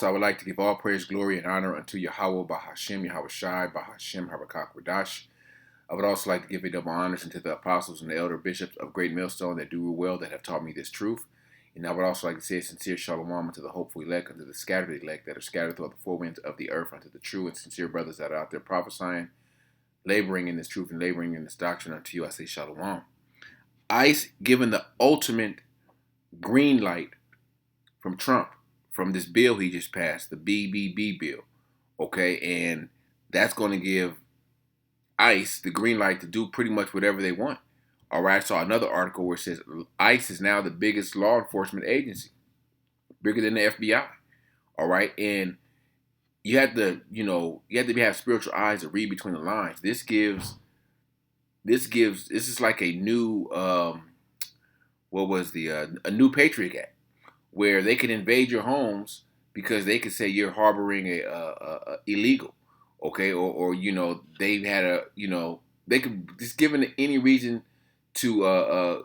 So I would like to give all praise, glory, and honor unto Yahawah, Bahasham, Yahawashi, Bahasham, Habakak. I would also like to give a double honors unto the apostles and the elder bishops of Great Millstone that do rule well, that have taught me this truth. And I would also like to say a sincere shalom unto the hopeful elect, unto the scattered elect that are scattered throughout the four winds of the earth, unto the true and sincere brothers that are out there prophesying, laboring in this truth and laboring in this doctrine. Unto you I say shalom. ICE given the ultimate green light from Trump, from this bill he just passed, the BBB bill. Okay, and that's going to give ICE the green light to do pretty much whatever they want. All right, I saw another article where it says ICE is now the biggest law enforcement agency, bigger than the FBI. All right, and you have to, have spiritual eyes to read between the lines. This is like a new, what was a new Patriot Act, where they can invade your homes because they could say you're harboring a illegal, okay, or they've had they could just given any reason to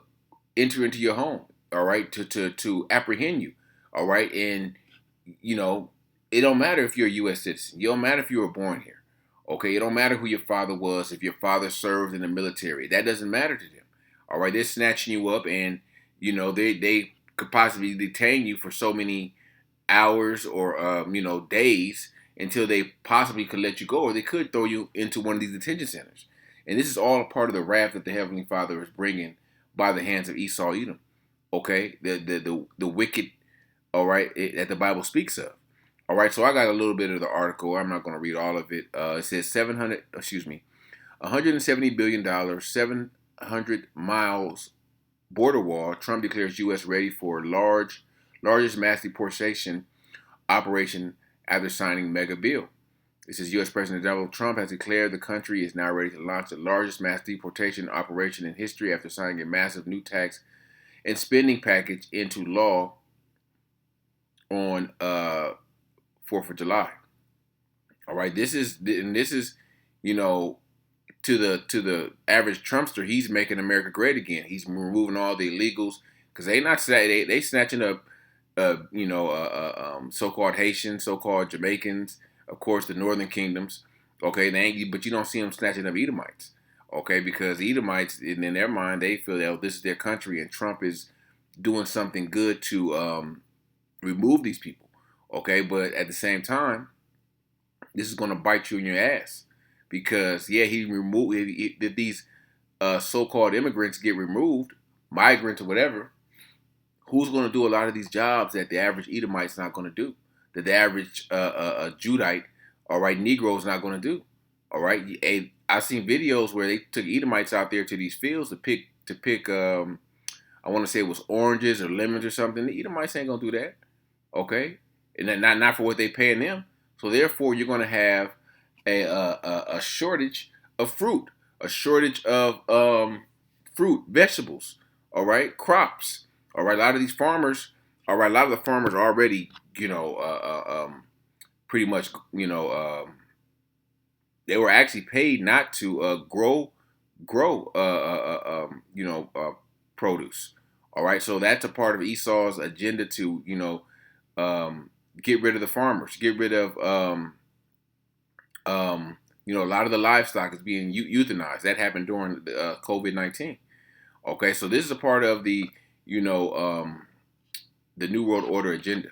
enter into your home, all right, to apprehend you, all right, and you know it don't matter if you're a U.S. citizen, it don't matter if you were born here, okay, it don't matter who your father was, if your father served in the military, that doesn't matter to them, all right, they're snatching you up and they could possibly detain you for so many hours or days until they possibly could let you go, or they could throw you into one of these detention centers. And this is all a part of the wrath that the Heavenly Father is bringing by the hands of Esau, Edom. Okay, the wicked. All right, that the Bible speaks of. All right, so I got a little bit of the article. I'm not going to read all of it. It says 170 billion dollars, 700 miles border wall. Trump declares U.S. ready for largest mass deportation operation after signing mega bill. It says U.S. President Donald Trump has declared the country is now ready to launch the largest mass deportation operation in history after signing a massive new tax and spending package into law on 4th of July. All right, this is to the average Trumpster, he's making America great again. He's removing all the illegals because they snatching up so-called Haitians, so-called Jamaicans, of course the Northern Kingdoms. Okay, but you don't see them snatching up Edomites. Okay, because Edomites in their mind they feel that this is their country and Trump is doing something good to remove these people. Okay, but at the same time, this is going to bite you in your ass because he removed if these so-called immigrants get removed, migrants or whatever. Who's going to do a lot of these jobs that the average Edomite's not going to do? That the average Judite, all right, Negro is not going to do. All right, I've seen videos where they took Edomites out there to these fields to pick. I want to say it was oranges or lemons or something. The Edomites ain't going to do that. Okay, and not for what they paying them. So therefore, you're going to have a shortage of fruit, a shortage of fruit, vegetables, all right, crops, all right. A lot of these farmers, all right, a lot of the farmers are already, pretty much, they were actually paid not to grow, produce. All right, so that's a part of Esau's agenda to, get rid of the farmers, get rid of, a lot of the livestock is being euthanized. That happened during COVID-19. Okay, so this is a part of the New World Order agenda.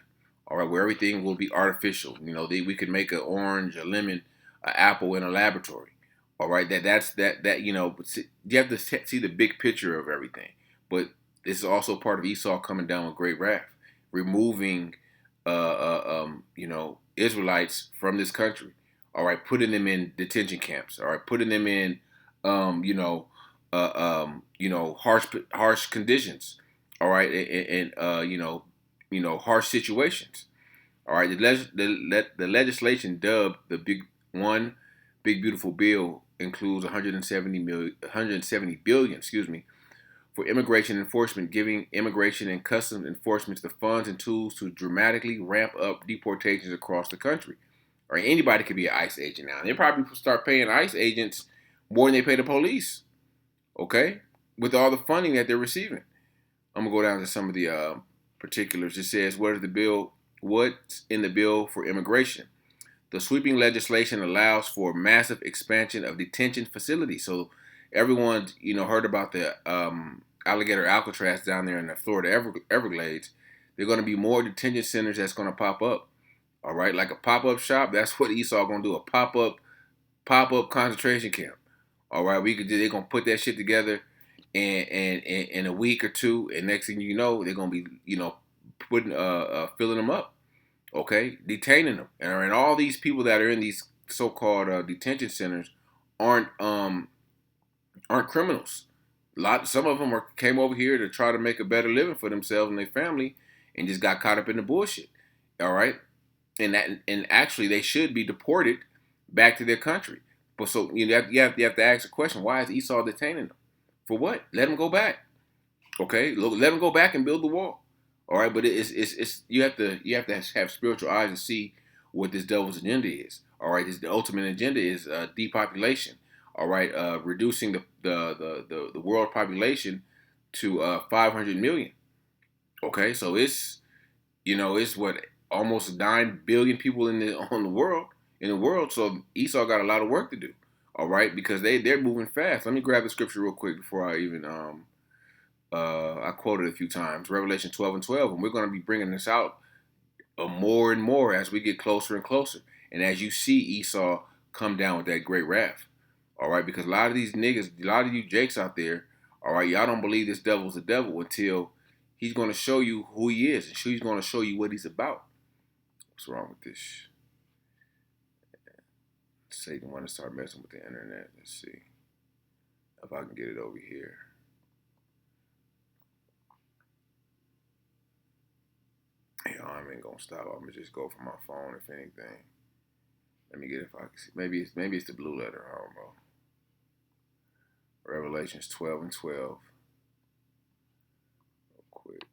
All right, where everything will be artificial. We could make an orange, a lemon, an apple in a laboratory. All right, you have to see the big picture of everything. But this is also part of Esau coming down with great wrath, removing, Israelites from this country. All right, putting them in detention camps. All right, putting them in, harsh conditions. All right, and harsh situations. All right, the legislation dubbed the big beautiful bill includes 170 billion, for immigration enforcement, giving immigration and customs enforcement the funds and tools to dramatically ramp up deportations across the country. Or anybody could be an ICE agent now. They probably start paying ICE agents more than they pay the police. Okay, with all the funding that they're receiving. I'm gonna go down to some of the particulars. It says, what is the bill? what's in the bill for immigration. The sweeping legislation allows for massive expansion of detention facilities. So everyone's heard about the alligator Alcatraz down there in the Florida Everglades. There are going to be more detention centers that's going to pop up. All right, like a pop-up shop. That's what Esau going to do. A pop-up concentration camp. All right, they're going to put that shit together and in a week or two, and next thing you know, they're going to be putting filling them up. Okay, detaining them, and all these people that are in these so-called detention centers aren't criminals. Some of them came over here to try to make a better living for themselves and their family, and just got caught up in the bullshit. All right, and actually they should be deported back to their country. But so you have to ask the question: why is Esau detaining them? For what? Let them go back. Okay, let them go back and build the wall. All right, but it's you have to have spiritual eyes to see what this devil's agenda is. All right, the ultimate agenda is depopulation. All right, reducing the world population to 500 million. Okay, so it's what, almost 9 billion people on the world. So Esau got a lot of work to do. All right, because they're moving fast. Let me grab the scripture real quick before I even I quoted a few times, Revelation 12:12, and we're going to be bringing this out more and more as we get closer and closer, and as you see Esau come down with that great wrath. All right, because a lot of these niggas, a lot of you jakes out there, all right, y'all don't believe this devil's the devil until he's going to show you who he is, and he's going to show you what he's about. What's wrong with this? Satan want to start messing with the internet. Let's see if I can get it over here. I ain't gonna stop. I'm gonna just go for my phone, if anything. Let me get it if I can see. Maybe it's the blue letter. I don't know. Revelations 12:12. Real quick.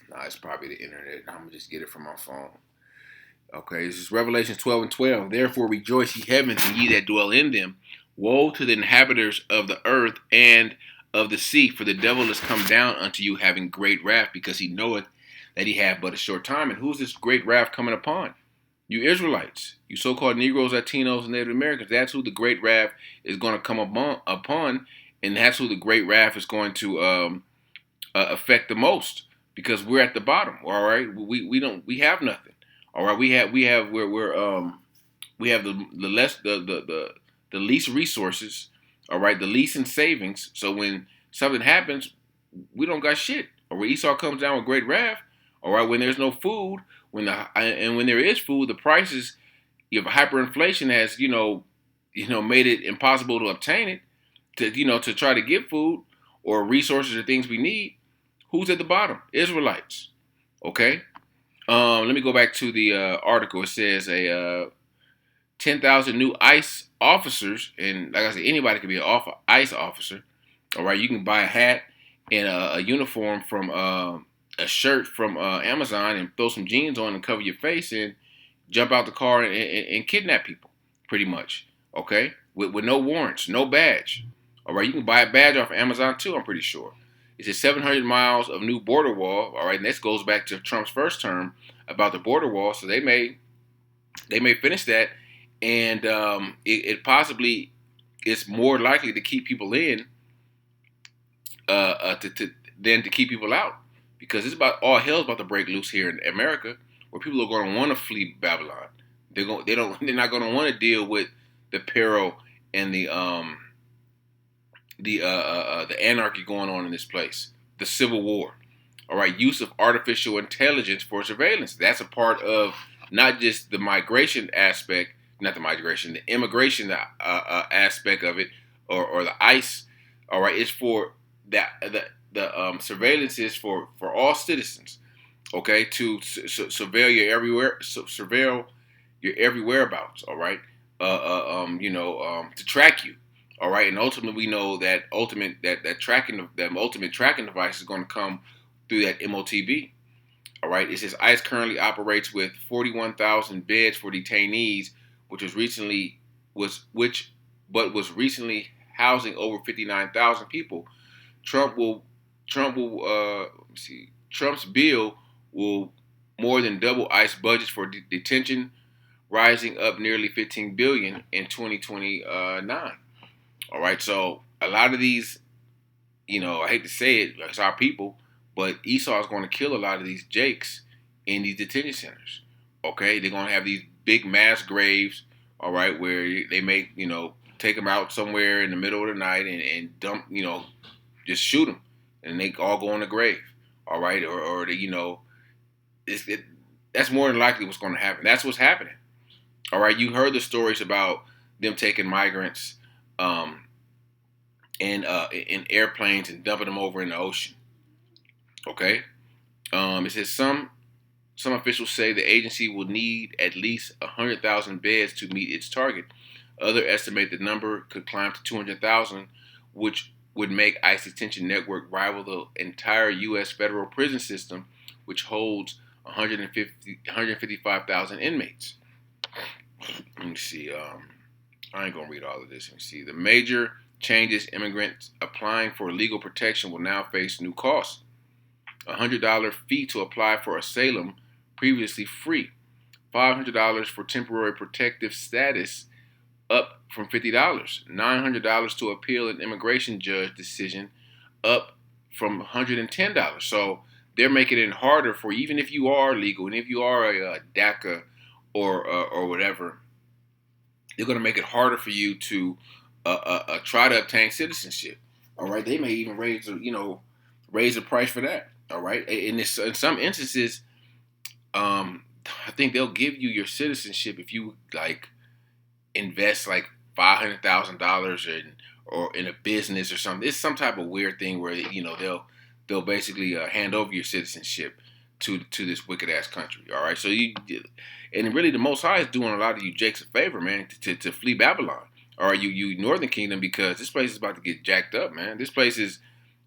Nah, it's probably the internet. I'm gonna just get it from my phone. Okay, this is Revelation 12:12. Therefore rejoice, ye heavens, and ye that dwell in them. Woe to the inhabitants of the earth and of the sea, for the devil is come down unto you, having great wrath, because he knoweth that he hath but a short time. And who's this great wrath coming upon? You Israelites, you so-called Negroes, Latinos, and Native Americans. That's who the great wrath is going to come upon, and that's who the great wrath is going to affect the most, because we're at the bottom. All right, we have nothing. All right, we have the least resources. All right, the least in savings. So when something happens, we don't got shit. Or when Esau comes down with great wrath. All right, when there's no food, when there is food, the prices, you have hyperinflation has made it impossible to obtain it, to try to get food or resources or things we need. Who's at the bottom? Israelites. Okay. Let me go back to the article. It says 10,000 new ICE officers, and like I said, anybody can be an ICE officer. All right, you can buy a hat and a uniform from a shirt from Amazon and throw some jeans on and cover your face and jump out the car and kidnap people, pretty much. Okay, with no warrants, no badge. All right, you can buy a badge off of Amazon too, I'm pretty sure. It says 700 miles of new border wall. All right, and this goes back to Trump's first term about the border wall. So they may finish that, and it possibly is more likely to keep people in than to keep people out, because it's about all hell's about to break loose here in America, where people are going to want to flee Babylon. They're not going to want to deal with the peril and the anarchy going on in this place, the civil war. All right, use of artificial intelligence for surveillance. That's a part of not just the migration aspect, the immigration aspect of it, or the ICE. All right, it's for that the surveillance is for all citizens. Okay, to surveil your every whereabouts. All right, to track you. All right, and ultimately we know that ultimate tracking device is going to come through that MOTB. All right, it says ICE currently operates with 41,000 beds for detainees, which was recently housing over 59,000 people. Trump will let me see. Trump's bill will more than double ICE budgets for detention, rising up nearly 15 billion in 2029. All right, so a lot of these, I hate to say it, it's our people, but Esau is going to kill a lot of these Jakes in these detention centers. Okay, they're going to have these big mass graves. All right, where they may, take them out somewhere in the middle of the night and dump, just shoot them, and they all go in the grave. All right, or that's more than likely what's going to happen. That's what's happening. All right, you heard the stories about them taking migrants in airplanes and dumping them over in the ocean. Okay, it says some officials say the agency will need at least 100,000 beds to meet its target. Others estimate the number could climb to 200,000, which would make ICE detention network rival the entire U.S. federal prison system, which holds 155,000 inmates. Let me see. I ain't gonna read all of this. Let me see. The major changes: immigrants applying for legal protection will now face new costs. $100 fee to apply for asylum, previously free. $500 for temporary protective status, up from $50. $900 to appeal an immigration judge decision, up from $110. So they're making it harder for you, even if you are legal and if you are a DACA or whatever. They're going to make it harder for you to try to obtain citizenship. All right, they may even raise the price for that. All right, in some instances, I think they'll give you your citizenship if you invest $500,000 or in a business or something. It's some type of weird thing where they'll basically hand over your citizenship to this wicked ass country. All right, so and really the Most High is doing a lot of you Jakes a favor, man, to flee Babylon. All right, you Northern Kingdom, because this place is about to get jacked up, man. This place is,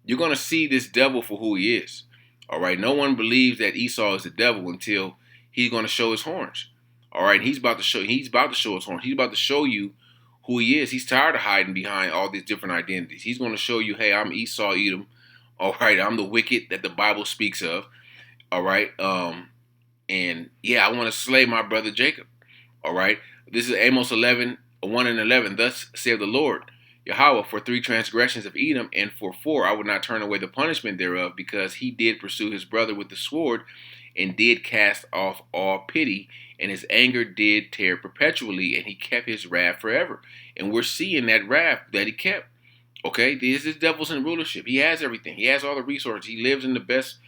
you're gonna see this devil for who he is. All right, no one believes that Esau is the devil until he's gonna show his horns. All right, he's about to show his horns. He's about to show you who he is. He's tired of hiding behind all these different identities. He's going to show you, hey, I'm Esau, Edom. All right, I'm the wicked that the Bible speaks of. All right, and yeah, I want to slay my brother Jacob. All right, this is Amos 11, 1 and 11. Thus saith the Lord, Yahawah, for 3 transgressions of Edom, and for 4 I would not turn away the punishment thereof, because he did pursue his brother with the sword, and did cast off all pity, and his anger did tear perpetually, and he kept his wrath forever. And we're seeing that wrath that he kept. Okay, this devil's in rulership. He has everything. He has all the resources. He lives in the best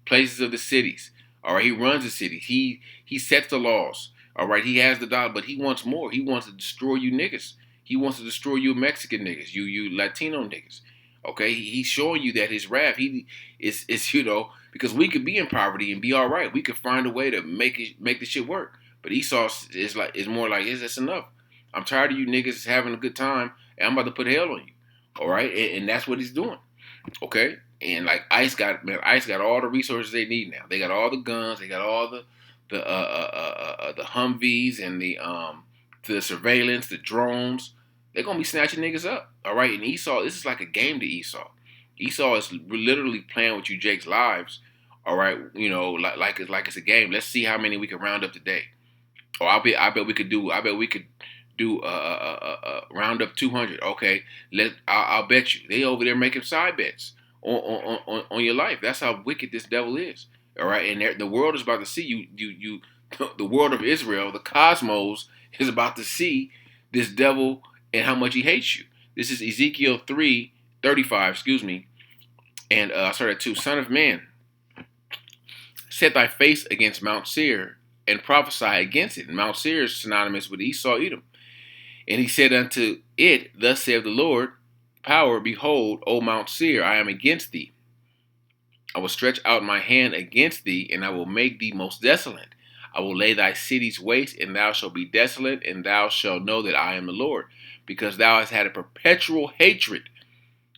places of the cities. All right, he runs the cities. He sets the laws. All right, he has the dollar, but he wants more. He wants to destroy you niggas. He wants to destroy you Mexican niggas, you Latino niggas. Okay, he's showing you that his wrath, is because we could be in poverty and be all right. We could find a way to make the shit work. But Esau is more like, that's enough. I'm tired of you niggas having a good time, and I'm about to put hell on you. All right, and that's what he's doing. Okay, and ICE got all the resources they need now. They got all the guns. They got all the Humvees and the surveillance, the drones. They're going to be snatching niggas up. All right. And Esau, this is like a game to Esau. Esau is literally playing with you Jake's lives. All right. Like it's a game. Let's see how many we can round up today. Oh, I bet we could do round up 200. Okay. I'll bet you. They over there making side bets on your life. That's how wicked this devil is. All right. And the world is about to see you. The world of Israel, the cosmos, is about to see this devil and how much he hates you. This is Ezekiel 3:35, excuse me. And I started at 2. Son of man, set thy face against Mount Seir and prophesy against it. And Mount Seir is synonymous with Esau, Edom. And he said unto it, thus saith the Lord, power, behold, O Mount Seir, I am against thee. I will stretch out my hand against thee, and I will make thee most desolate. I will lay thy cities waste, and thou shalt be desolate, and thou shalt know that I am the Lord, because thou hast had a perpetual hatred,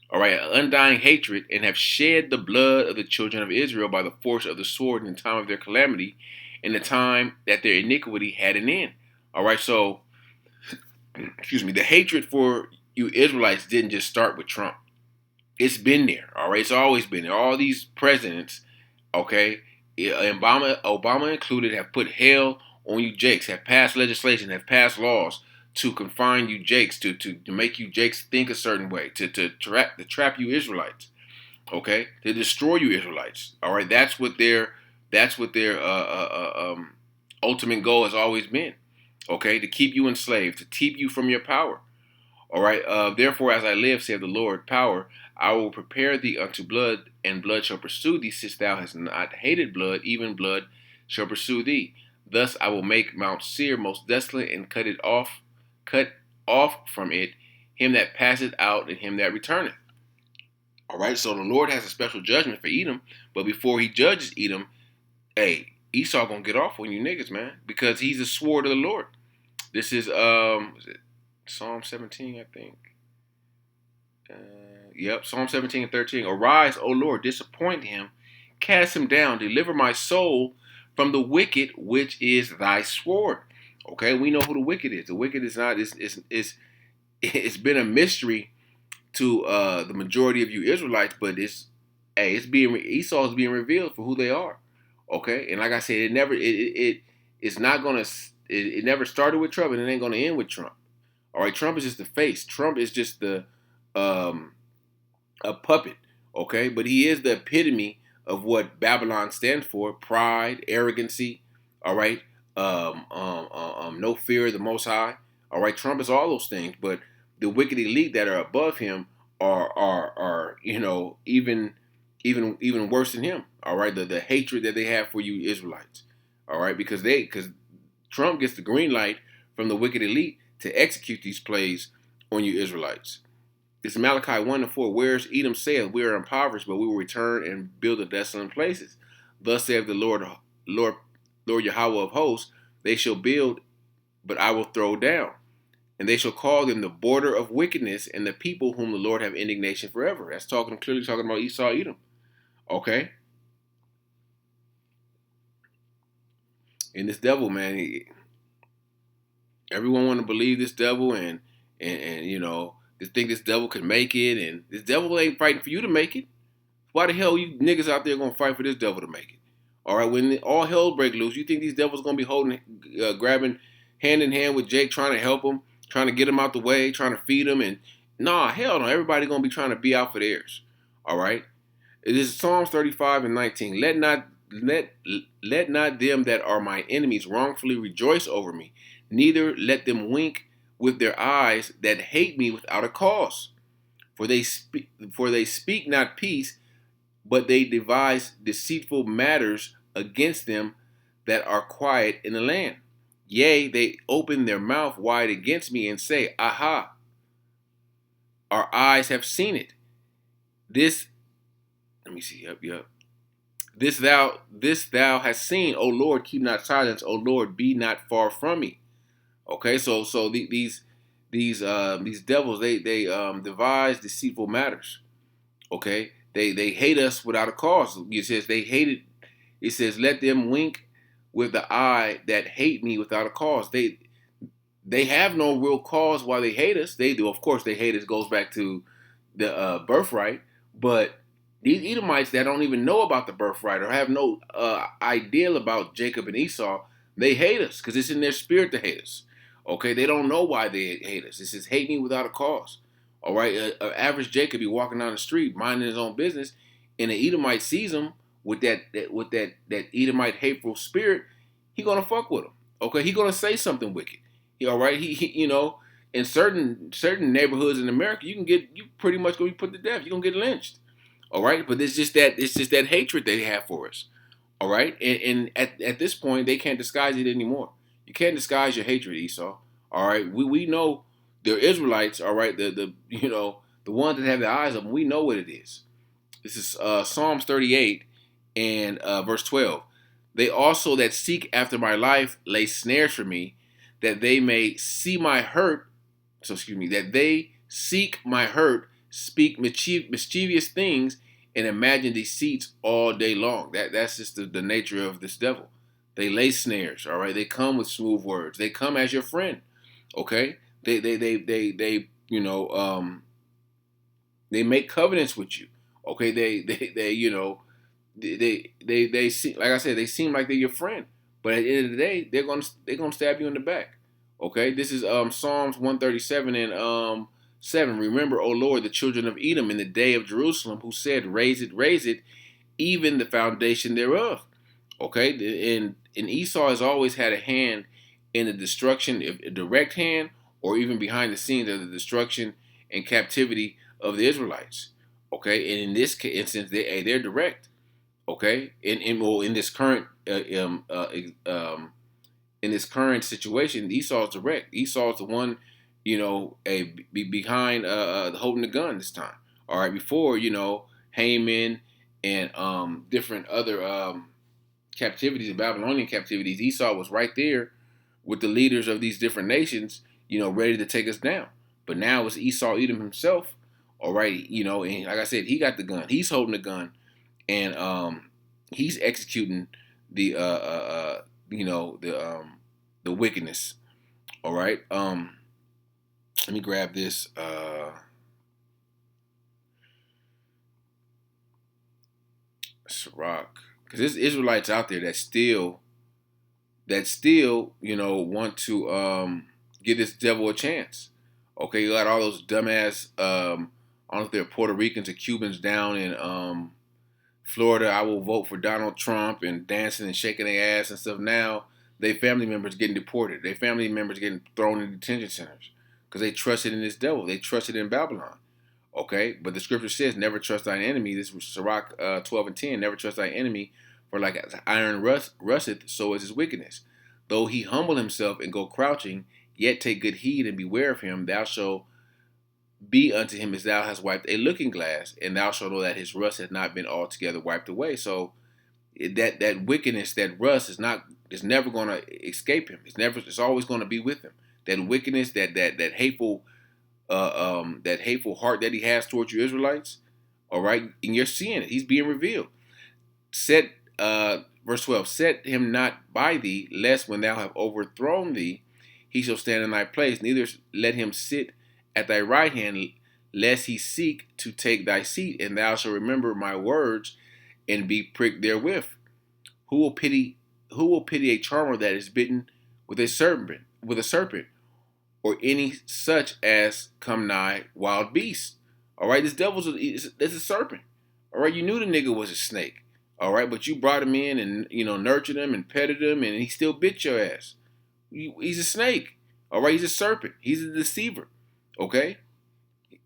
all right, an undying hatred, and have shed the blood of the children of Israel by the force of the sword in the time of their calamity, in the time that their iniquity had an end. All right, so, excuse me, the hatred for you Israelites didn't just start with Trump. It's been there. All right, it's always been there. All these presidents, okay, Obama included, have put hell on you jakes, have passed legislation, have passed laws to confine you jakes, to make you jakes think a certain way, to trap you Israelites, okay, to destroy you Israelites. All right, that's what their ultimate goal has always been, okay, to keep you enslaved, to keep you from your power. All right. Therefore, as I live, saith the Lord, power, I will prepare thee unto blood, and blood shall pursue thee, since thou hast not hated blood, even blood shall pursue thee. Thus I will make Mount Seir most desolate, and cut off from it him that passeth out, and him that returneth. All right. So the Lord has a special judgment for Edom, but before He judges Edom, hey, Esau gonna get off on you niggas, man, because he's the sword of the Lord. This is it Psalm 17, I think. Yep, Psalm 17 and 13. Arise, O Lord, disappoint him, cast him down, deliver my soul from the wicked, which is thy sword. Okay, we know who the wicked is. The wicked is not, it's been a mystery to the majority of you Israelites, but Esau is being revealed for who they are. Okay, and like I said, it's not gonna, it never started with Trump, and it ain't gonna end with Trump. All right, Trump is just the face. Trump is just the um, a puppet, okay? But he is the epitome of what Babylon stands for: pride, arrogancy. All right, no fear of the Most High. All right, Trump is all those things, but the wicked elite that are above him are even worse than him. All right, the hatred that they have for you Israelites. All right, because Trump gets the green light from the wicked elite to execute these plays on you Israelites. It's Malachi 1 and 4. Whereas Edom saith, we are impoverished, but we will return and build the desolate places. Thus saith the Lord Yahawah of hosts, they shall build, but I will throw down. And they shall call them the border of wickedness, and the people whom the Lord have indignation forever. That's clearly talking about Esau, Edom. Okay? And this devil, man, everyone want to believe this devil and they think this devil could make it, and this devil ain't fighting for you to make it. Why the hell you niggas out there gonna fight for this devil to make it? All right, when all hell break loose, you think these devils gonna be grabbing hand in hand with Jake, trying to help him, trying to get him out the way, trying to feed him, and nah, hell no, everybody gonna be trying to be out for theirs. All right, it is Psalms 35 and 19. Let not them that are my enemies wrongfully rejoice over me, neither let them wink with their eyes that hate me without a cause. For they speak not peace, but they devise deceitful matters against them that are quiet in the land. Yea, they open their mouth wide against me and say, Aha, our eyes have seen it. This, let me see, yep. This thou hast seen, O Lord, keep not silence, O Lord, be not far from me. Okay, so these devils, they devise deceitful matters. Okay, they hate us without a cause. It says they hated. It says let them wink with the eye that hate me without a cause. They have no real cause why they hate us. They do, of course, they hate us. Goes back to the birthright, but these Edomites that don't even know about the birthright or have no idea about Jacob and Esau, they hate us because it's in their spirit to hate us. Okay, they don't know why they hate us. It says hate me without a cause. All right, an average Jacob be walking down the street minding his own business, and an Edomite sees him with that Edomite hateful spirit. He gonna fuck with him. Okay, he gonna say something wicked. All right, he in certain neighborhoods in America, you pretty much gonna be put to death. You're gonna get lynched. All right, but it's just that hatred they have for us. All right, and at this point they can't disguise it anymore. You can't disguise your hatred, Esau. All right, we know they're Israelites. All right, the ones that have their eyes open. We know what it is. This is Psalms 38 and verse 12. They also that seek after my life lay snares for me, that they may see my hurt. So excuse me, that they seek my hurt, speak mischievous things, and imagine deceits all day long. That's just the nature of this devil. They lay snares. All right, they come with smooth words. They come as your friend. Okay, they They make covenants with you. Okay, they you know they seem, like I said, they seem like they're your friend, but at the end of the day, they're gonna stab you in the back. Okay, this is Psalms 137 and 7. Remember, O Lord, the children of Edom in the day of Jerusalem, who said, raise it, even the foundation thereof. Okay, and Esau has always had a hand in the destruction, a direct hand, or even behind the scenes of the destruction and captivity of the Israelites. Okay, and in this instance, they're direct. Okay, well, in this current situation, Esau's direct. Esau's the one, behind holding the gun this time. All right, before Haman and different other captivities, Babylonian captivities, Esau was right there with the leaders of these different nations, ready to take us down. But now it's Esau Edom himself. All right, and like I said, he got the gun. He's holding the gun, and he's executing the the wickedness. All right. Let me grab this. Sirach, because there's Israelites out there that still want to give this devil a chance. Okay, you got all those dumbass I don't know if they're Puerto Ricans or Cubans down in Florida. I will vote for Donald Trump and dancing and shaking their ass and stuff. Now their family members getting deported. Their family members getting thrown in detention centers because they trusted in this devil. They trusted in Babylon. Okay, but the scripture says, "Never trust thine enemy." This was Sirach 12 and 10. Never trust thine enemy, for like as iron rusteth, so is his wickedness. Though he humble himself and go crouching, yet take good heed and beware of him. Thou shalt be unto him as thou hast wiped a looking glass, and thou shalt know that his rust has not been altogether wiped away. So that wickedness, that rust is never going to escape him. It's always going to be with him. That wickedness, that hateful that hateful heart that he has towards you Israelites. All right, and you're seeing it. He's being revealed. Set verse 12. Set him not by thee, lest when thou have overthrown thee, he shall stand in thy place. Neither let him sit at thy right hand, lest he seek to take thy seat. And thou shalt remember my words, and be pricked therewith. Who will pity? Who will pity a charmer that is bitten with a serpent? Or any such as come nigh wild beasts. All right, this that's a serpent. All right, you knew the nigga was a snake. All right, but you brought him in and nurtured him and petted him, and he still bit your ass. He's a snake. All right, he's a serpent. He's a deceiver. Okay,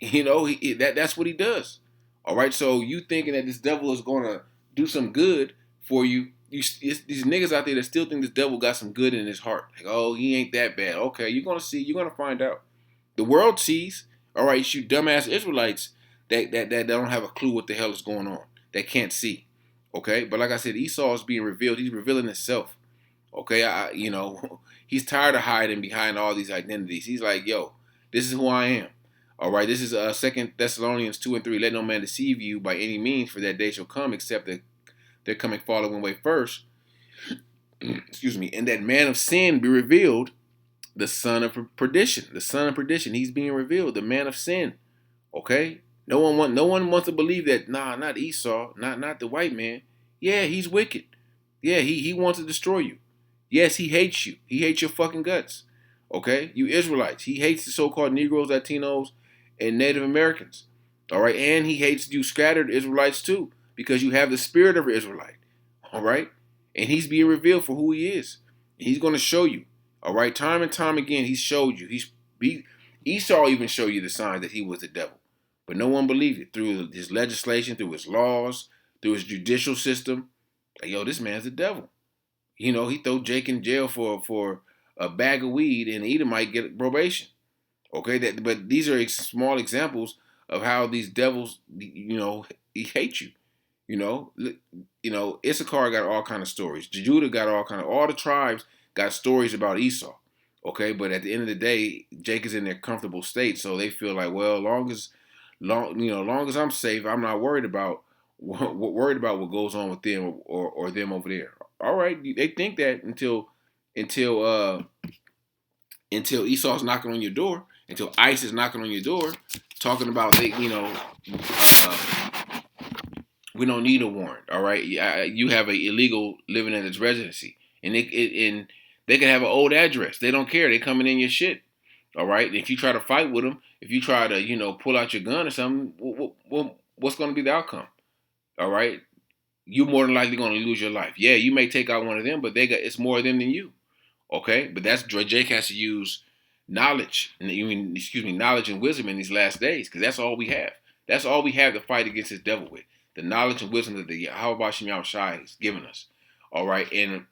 that's what he does. All right, so you thinking that this devil is gonna do some good for you? These niggas out there that still think this devil got some good in his heart. Like, oh, he ain't that bad. Okay, you're gonna see. You're gonna find out. The world sees. All right, you dumbass Israelites that don't have a clue what the hell is going on. That can't see. Okay, but like I said, Esau is being revealed. He's revealing himself. Okay, he's tired of hiding behind all these identities. He's like, yo, this is who I am. All right, this is 2 Thessalonians 2 and 3. Let no man deceive you by any means, for that day shall come, except that they're coming following way first. Excuse me. And that man of sin be revealed, the son of perdition. The son of perdition. He's being revealed, the man of sin. Okay? No one wants to believe that, nah, not Esau, not the white man. Yeah, he's wicked. Yeah, he wants to destroy you. Yes, he hates you. He hates your fucking guts. Okay? You Israelites. He hates the so-called Negroes, Latinos, and Native Americans. All right? And he hates you scattered Israelites too, because you have the spirit of an Israelite. All right? And he's being revealed for who he is. He's going to show you. All right? Time and time again, he showed you. Esau even showed you the signs that he was the devil. But no one believed it through his legislation, through his laws, through his judicial system. Like, yo, this man's the devil. He throw Jake in jail for a bag of weed, and Edom might get probation. Okay, but these are small examples of how these devils, he hate you. Issachar got all kind of stories. Judah got all the tribes got stories about Esau. Okay, but at the end of the day, Jake is in their comfortable state, so they feel like, well, long as I'm safe, I'm not worried about what goes on with them or them over there. All right, they think that until Esau's knocking on your door, until ICE is knocking on your door. talking about uh, we don't need a warrant. All right, you have an illegal living in its residency, and and they can have an old address. They don't care. They coming in your shit. All right. If you try to fight with them, if you try to pull out your gun or something, what's going to be the outcome? All right. You're more than likely going to lose your life. Yeah, you may take out one of them, but it's more of them than you. Okay, but that's Jake has to use knowledge, and knowledge and wisdom in these last days, because that's all we have. That's all we have to fight against this devil with. The knowledge and wisdom that the Yahawashi has given us. All right, and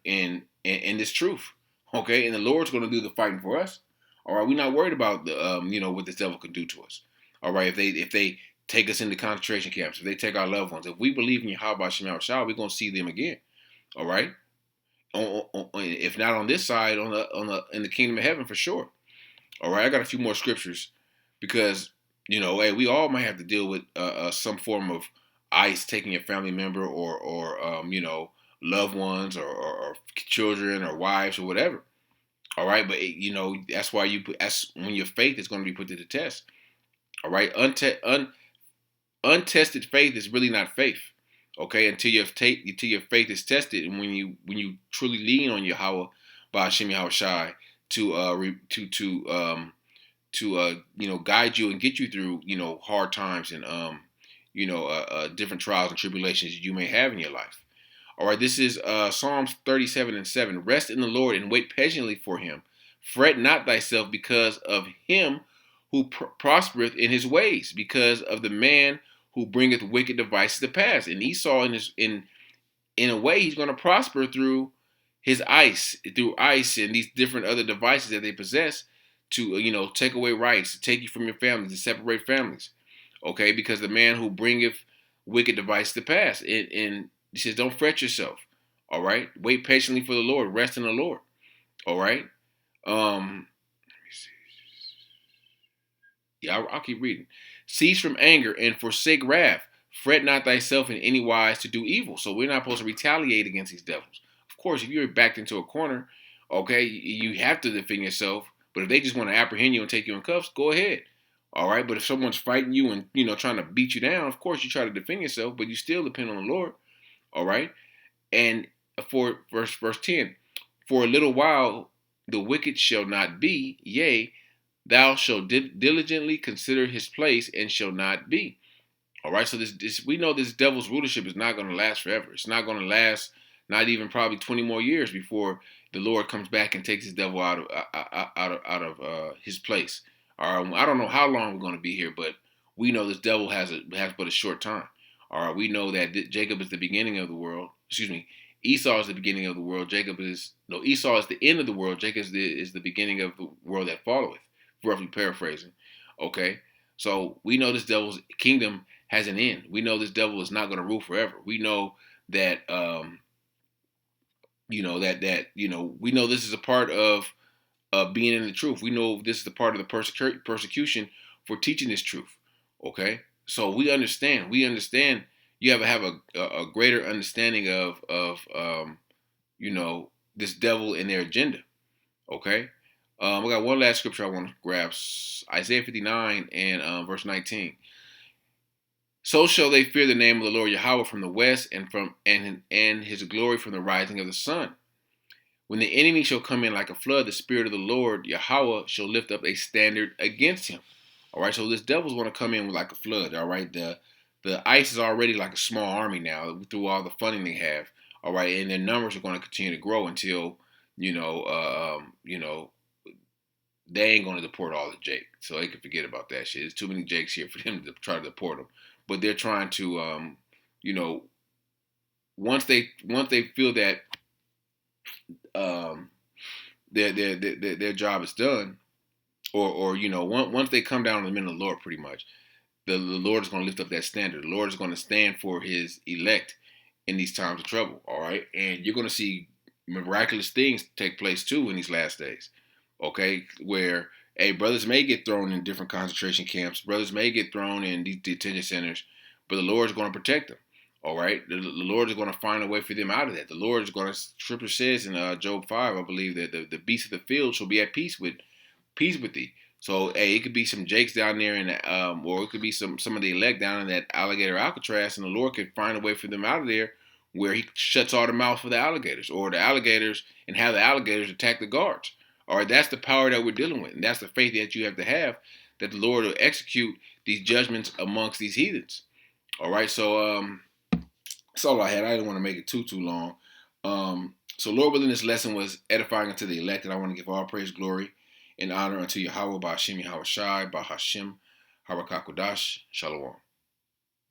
this truth. Okay, and the Lord's going to do the fighting for us. All right, we're not worried about what this devil can do to us. All right, if they take us into concentration camps, if they take our loved ones, if we believe in Yahawashi, we're going to see them again. All right, if not on this side, in the kingdom of heaven for sure. All right, I got a few more scriptures because hey, we all might have to deal with some form of ICE taking a family member or loved ones or children or wives or whatever. All right, but that's why that's when your faith is going to be put to the test. All right, untested faith is really not faith. Okay, until your faith is tested, and when you truly lean on Yahawah, Bahasham Yahawashi to guide you and get you through hard times and different trials and tribulations you may have in your life. All right, this is Psalms 37:7. Rest in the Lord and wait patiently for Him. Fret not thyself because of him who prospereth in his ways, because of the man who bringeth wicked devices to pass. And Esau, in a way, he's going to prosper through through ice and these different other devices that they possess to take away rights, to take you from your family, to separate families. Okay, because the man who bringeth wicked devices to pass, and he says, don't fret yourself. All right, wait patiently for the Lord, rest in the Lord. All right. Let me see. Yeah, I'll keep reading. Cease from anger and forsake wrath. Fret not thyself in any wise to do evil. So we're not supposed to retaliate against these devils. Of course, if you're backed into a corner, okay, you have to defend yourself. But if they just want to apprehend you and take you in cuffs, go ahead. All right. But if someone's fighting you and trying to beat you down, of course you try to defend yourself, but you still depend on the Lord. All right. And for verse 10, for a little while the wicked shall not be, yea, thou shalt diligently consider his place and shall not be. All right, so this we know this devil's rulership is not going to last forever. It's not going to last not even probably 20 more years before the Lord comes back and takes his devil out of his place. All right, I don't know how long we're going to be here, but we know this devil has but a short time. All right, we know that Jacob is the beginning of the world. Excuse me, Esau is the beginning of the world. Esau is the end of the world. Jacob is the beginning of the world that followeth. Roughly paraphrasing. Okay, so we know this devil's kingdom has an end. We know this devil is not going to rule forever. We know that we know this is a part of being in the truth. We know this is a part of the persecution for teaching this truth. Okay, so we understand. You have a greater understanding of this devil and their agenda. Okay, we got one last scripture I want to grab: Isaiah 59 and verse 19. So shall they fear the name of the Lord Yahawah from the west, and his glory from the rising of the sun. When the enemy shall come in like a flood, the spirit of the Lord Yahawah shall lift up a standard against him. All right, so this devil's going to come in like a flood. All right, the ICE is already like a small army now through all the funding they have. All right, and their numbers are going to continue to grow until they ain't going to deport all the Jake, so they can forget about that shit. There's too many Jakes here for them to try to deport them. But they're trying to, once they feel that um, their job is done, or once they come down on the men of the Lord, pretty much, the Lord is going to lift up that standard. The Lord is going to stand for His elect in these times of trouble. All right, and you're going to see miraculous things take place too in these last days. Okay, where brothers may get thrown in different concentration camps, brothers may get thrown in these detention centers, but the Lord is going to protect them. All right, the Lord is going to find a way for them out of that. The Lord is going to. Scripture says in Job 5, I believe, that the beasts of the field shall be at peace with thee. So hey, it could be some Jakes down there, or it could be some of the elect down in that alligator Alcatraz, and the Lord could find a way for them out of there, where He shuts all the mouths for the alligators, or the alligators, and have the alligators attack the guards. All right, that's the power that we're dealing with, and that's the faith that you have to have, that the Lord will execute these judgments amongst these heathens. All right, so that's all I had. I didn't want to make it too long. So Lord willing, this lesson was edifying unto the elect, and I want to give all praise, glory, and honor unto Yahawah, Bahasham, Yahawashi, Bahasham, Harakakodash, Shalom.